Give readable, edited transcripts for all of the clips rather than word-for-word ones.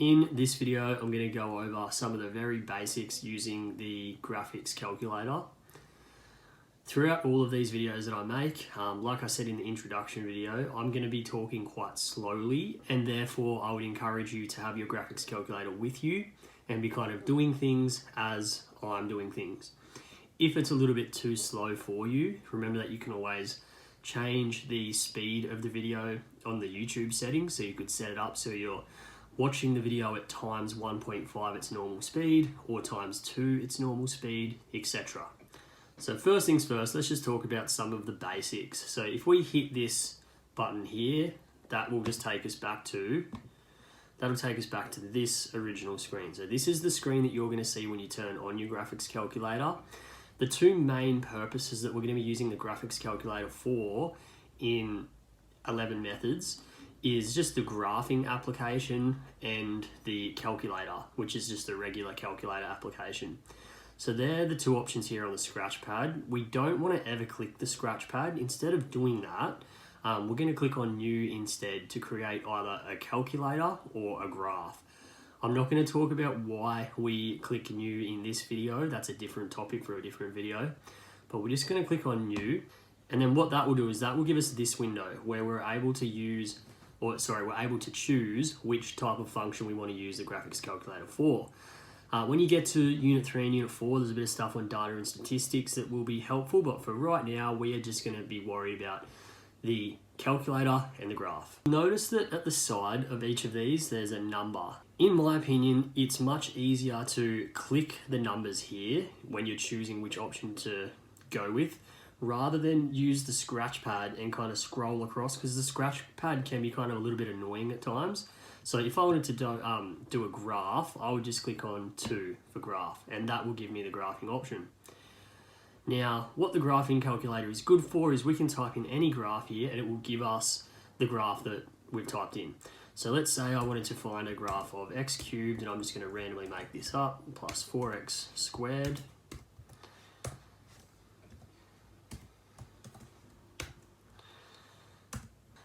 In this video, I'm going to go over some of the very basics using the graphics calculator. Throughout all of these videos that I make, like I said in the introduction video, I'm going to be talking quite slowly, and therefore I would encourage you to have your graphics calculator with you and be kind of doing things as I'm doing things. If it's a little bit too slow for you, remember that you can always change the speed of the video on the YouTube settings. So you could set it up so you're watching the video at times 1.5 its normal speed or times 2 its normal speed, etc. So first things first, let's just talk about some of the basics. So if we hit this button here, that will just take us back to this original screen. So this is the screen that you're going to see when you turn on your graphics calculator. The two main purposes that we're going to be using the graphics calculator for in 11 methods is just the graphing application and the calculator, which is just the regular calculator application. So they're the two options here on the scratch pad. We don't want to ever click the scratch pad. Instead of doing that, we're going to click on new instead to create either a calculator or a graph. I'm not going to talk about why we click new in this video. That's a different topic for a different video. But we're just going to click on new. And then what that will do is that will give us this window where we're able to choose which type of function we want to use the graphics calculator for. When you get to Unit 3 and Unit 4, there's a bit of stuff on data and statistics that will be helpful, but for right now, we are just going to be worried about the calculator and the graph. Notice that at the side of each of these, there's a number. In my opinion, it's much easier to click the numbers here when you're choosing which option to go with, rather than use the scratch pad and kind of scroll across, because the scratch pad can be kind of a little bit annoying at times. So if I wanted to do a graph, I would just click on 2 for graph, and that will give me the graphing option. Now, what the graphing calculator is good for is we can type in any graph here and it will give us the graph that we've typed in. So let's say I wanted to find a graph of x cubed, and I'm just going to randomly make this up, plus 4x squared.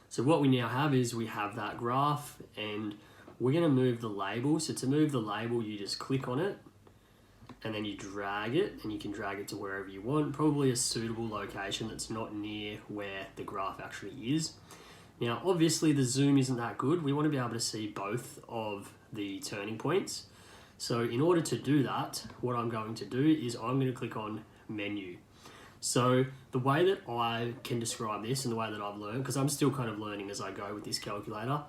So what we now have is we have that graph, and we're going to move the label. So to move the label, you just click on it and then you drag it, and you can drag it to wherever you want, probably a suitable location that's not near where the graph actually is. Now, obviously the zoom isn't that good. We want to be able to see both of the turning points. So in order to do that, what I'm going to do is I'm going to click on menu. So the way that I can describe this and the way that I've learned, because I'm still kind of learning as I go with this calculator,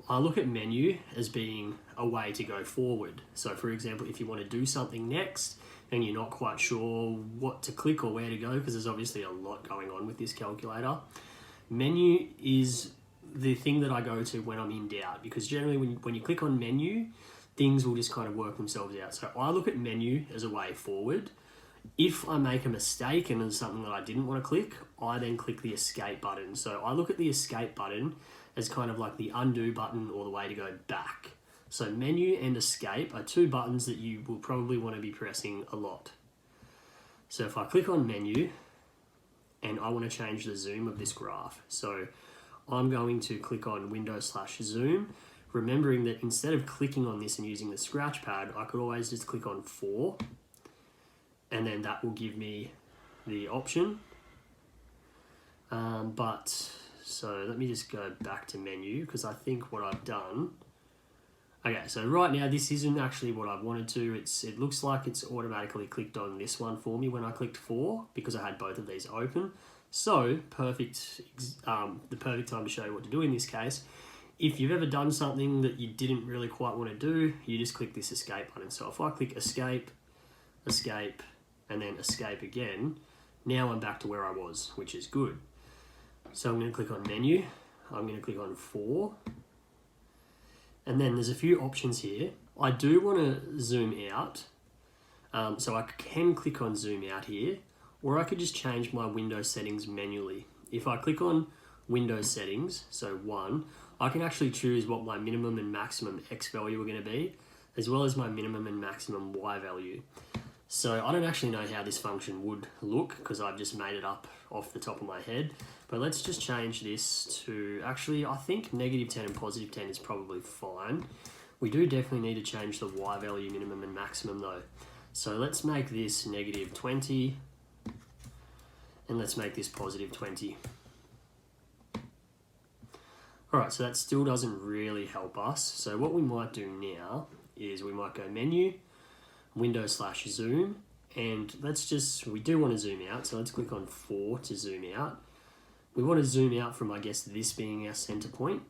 I look at menu as being a way to go forward. So for example, if you want to do something next and you're not quite sure what to click or where to go, because there's obviously a lot going on with this calculator, menu is the thing that I go to when I'm in doubt, because generally when you click on menu, things will just kind of work themselves out. So I look at menu as a way forward. If I make a mistake and there's something that I didn't want to click, I then click the escape button. So I look at the escape button as kind of like the undo button or the way to go back. So menu and escape are two buttons that you will probably want to be pressing a lot. So if I click on menu and I want to change the zoom of this graph, so I'm going to click on Windows/zoom, remembering that instead of clicking on this and using the scratch pad, I could always just click on 4. And then that will give me the option. So let me just go back to menu, because I think what I've done. Okay, so right now this isn't actually what I wanted to. It looks like it's automatically clicked on this one for me when I clicked 4, because I had both of these open. So perfect, the perfect time to show you what to do in this case. If you've ever done something that you didn't really quite want to do, you just click this escape button. So if I click escape, escape, and then escape again, now I'm back to where I was, which is good. So I'm going to click on menu, I'm going to click on 4, and then there's a few options here. I do want to zoom out, so I can click on zoom out here, or I could just change my Windows settings manually. If I click on Windows settings, so 1, I can actually choose what my minimum and maximum X value are going to be, as well as my minimum and maximum Y value. So I don't actually know how this function would look, because I've just made it up off the top of my head. But let's just change this to, actually, I think -10 and +10 is probably fine. We do definitely need to change the Y value minimum and maximum though. So let's make this negative 20 and let's make this positive 20. All right, so that still doesn't really help us. So what we might do now is we might go menu, Window/zoom, and we do want to zoom out. So let's click on 4 to zoom out. We want to zoom out from, I guess, this being our center point.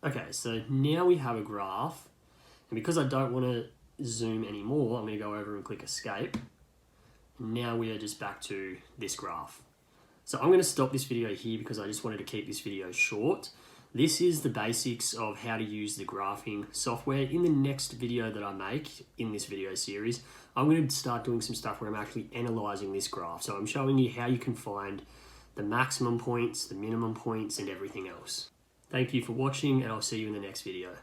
Okay, so now we have a graph. And because I don't want to zoom anymore, I'm going to go over and click escape. Now we are just back to this graph. So I'm going to stop this video here because I just wanted to keep this video short. This is the basics of how to use the graphing software. In the next video that I make in this video series, I'm going to start doing some stuff where I'm actually analyzing this graph. So I'm showing you how you can find the maximum points, the minimum points, and everything else. Thank you for watching, and I'll see you in the next video.